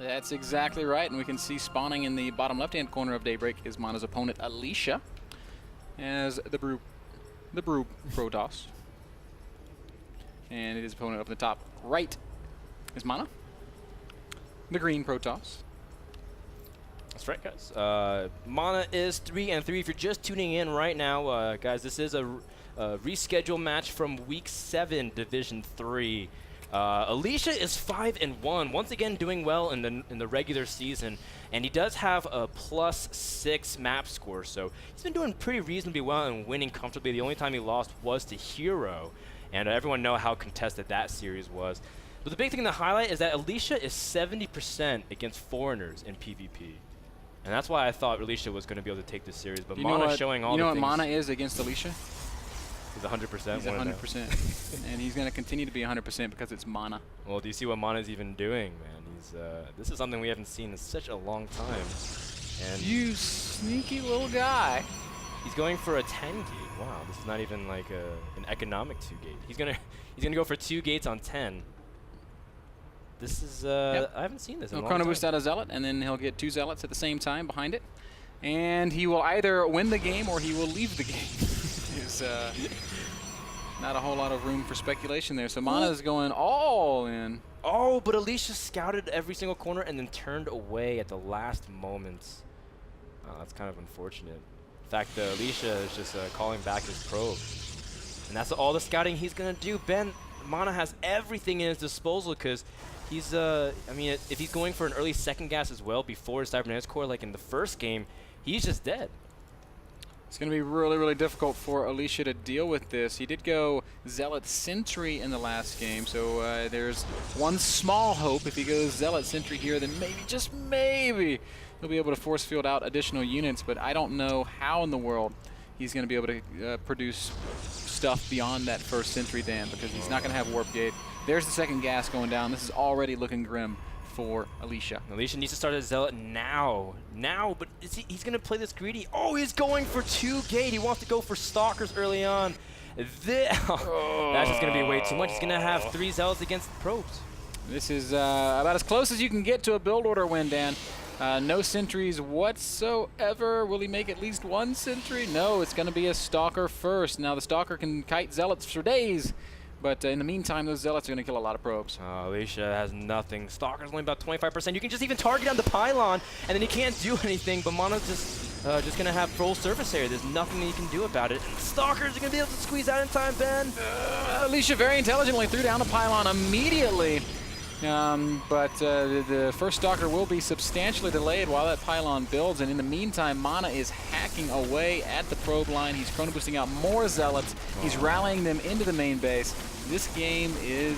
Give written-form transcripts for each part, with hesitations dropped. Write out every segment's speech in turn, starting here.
That's exactly right, and we can see spawning in the bottom left-hand corner of Daybreak is Mana's opponent, Alicia, as the Brew Protoss. And his opponent up in the top right is Mana, the green Protoss. That's right, guys. Mana is 3-3. If you're just tuning in right now, guys, this is a rescheduled match from Week 7, Division 3. Alicia is 5-1, once again doing well in the regular season, and he does have a +6 map score, so he's been doing pretty reasonably well and winning comfortably. The only time he lost was to Hero, and everyone know how contested that series was. But the big thing to highlight is that Alicia is 70% against foreigners in PvP. And that's why I thought Alicia was going to be able to take this series, but Mana's showing all the things. You know what Mana is against Alicia? He's 100%. He's 100%. And he's going to continue to be 100% because it's Mana. Well, do you see what Mana's even doing, man? He's this is something we haven't seen in such a long time. And you sneaky little guy. He's going for a 10 gate. Wow, this is not even like an economic 2 gate. He's gonna go for 2 gates on 10. This is I haven't seen this in a long time. Chrono boost out a Zealot, and then he'll get 2 Zealots at the same time behind it. And he will either win the game or he will leave the game. There's not a whole lot of room for speculation there. So Mana is going all in. Oh, but Alicia scouted every single corner and then turned away at the last moment. That's kind of unfortunate. In fact, Alicia is just calling back his probe. And that's all the scouting he's going to do. Mana has everything in his disposal because he's, I mean, if he's going for an early second gas as well before his cybernetics core, like in the first game, he's just dead. It's going to be really, really difficult for Alicia to deal with this. He did go Zealot Sentry in the last game, so there's one small hope. If he goes Zealot Sentry here, then maybe, just maybe, he'll be able to force field out additional units, but I don't know how in the world he's going to be able to produce stuff beyond that first Sentry, Dan, because he's not going to have Warp Gate. There's the second gas going down. This is already looking grim for Alicia. Alicia needs to start a Zealot now, but he's going to play this greedy. Oh, he's going for 2 gate. He wants to go for Stalkers early on. That's just going to be way too much. He's going to have 3 Zealots against probes. This is about as close as you can get to a build order win, Dan. No sentries whatsoever. Will he make at least 1 sentry? No, it's going to be a Stalker first. Now, the Stalker can kite Zealots for days, but in the meantime, those Zealots are going to kill a lot of probes. Alicia has nothing. Stalker's only about 25%. You can just even target on the pylon, and then he can't do anything, but Mana's just going to have full surface area. There's nothing that you can do about it. And Stalkers are going to be able to squeeze out in time, Ben. Alicia very intelligently threw down a pylon immediately. But the first Stalker will be substantially delayed while that pylon builds, and in the meantime, Mana is hacking away at the probe line. He's chrono boosting out more Zealots. He's rallying them into the main base. This game is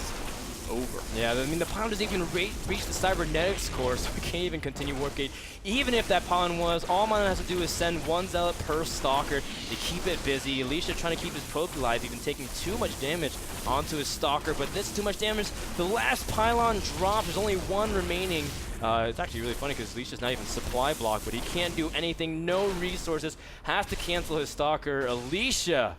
over. Yeah, I mean, the pylon doesn't even reach the cybernetics core, so we can't even continue Warp Gate. Even if that pylon was, all Mana has to do is send 1 Zealot per Stalker to keep it busy. Alicia trying to keep his probe alive, even taking too much damage onto his Stalker, but this is too much damage. The last pylon dropped. There's only 1 remaining. It's actually really funny because Alicia's not even supply block, but he can't do anything. No resources. Has to cancel his Stalker. Alicia,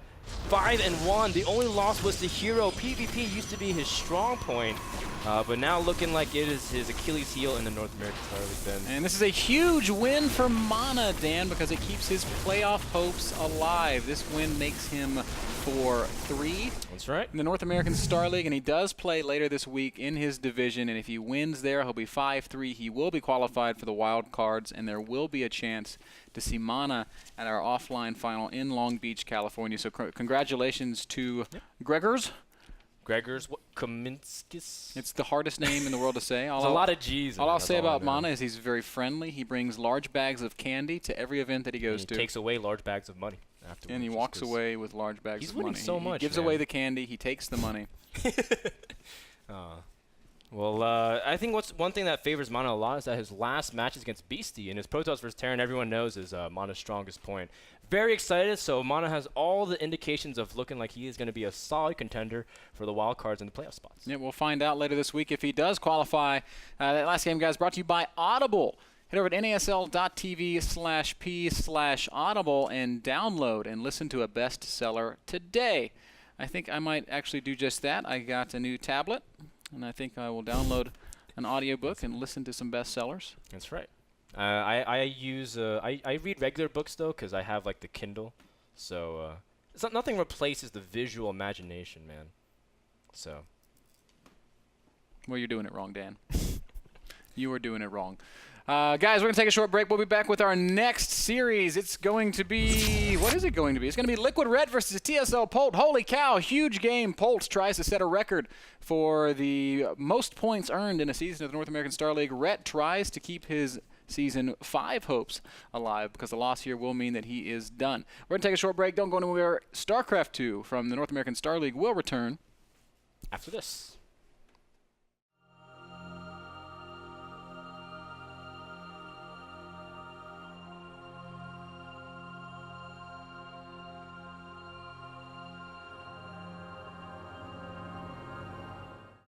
5-1. The only loss was to Hero. PvP used to be his strong point, but now looking like it is his Achilles heel in the North American Star League, Ben. And this is a huge win for Mana, Dan, because it keeps his playoff hopes alive. This win makes him 4-3. That's right. In the North American Star League, and he does play later this week in his division, and if he wins there, he'll be 5-3. He will be qualified for the wild cards, and there will be a chance to see Mana at our offline final in Long Beach, California. So congratulations to Gregors. Kaminskis. It's the hardest name in the world to say. There's a lot of G's. All I'll say about Mana is he's very friendly. He brings large bags of candy to every event that he goes to. He takes away large bags of money afterwards. And he walks away with large bags of money. He's winning so much, He gives away the candy. He takes the money. Well, I think one thing that favors Mana a lot is that his last matches against Beastie and his Protoss versus Terran, everyone knows, is Mana's strongest point. Very excited, so Mana has all the indications of looking like he is going to be a solid contender for the wild cards and the playoff spots. Yeah, we'll find out later this week if he does qualify. That last game, guys, brought to you by Audible. Head over to nasl.tv/p/audible and download and listen to a bestseller today. I think I might actually do just that. I got a new tablet, and I think I will download an audiobook and listen to some bestsellers. That's right. I read regular books though, because I have like the Kindle, so nothing replaces the visual imagination, man. So. Well, you're doing it wrong, Dan. You are doing it wrong. Guys, we're going to take a short break. We'll be back with our next series. It's going to be, what is it going to be? It's going to be Liquid Red versus TSL Polt. Holy cow, huge game. Polt tries to set a record for the most points earned in a season of the North American Star League. Rhett tries to keep his Season 5 hopes alive, because the loss here will mean that he is done. We're going to take a short break. Don't go anywhere. StarCraft 2 from the North American Star League will return after this.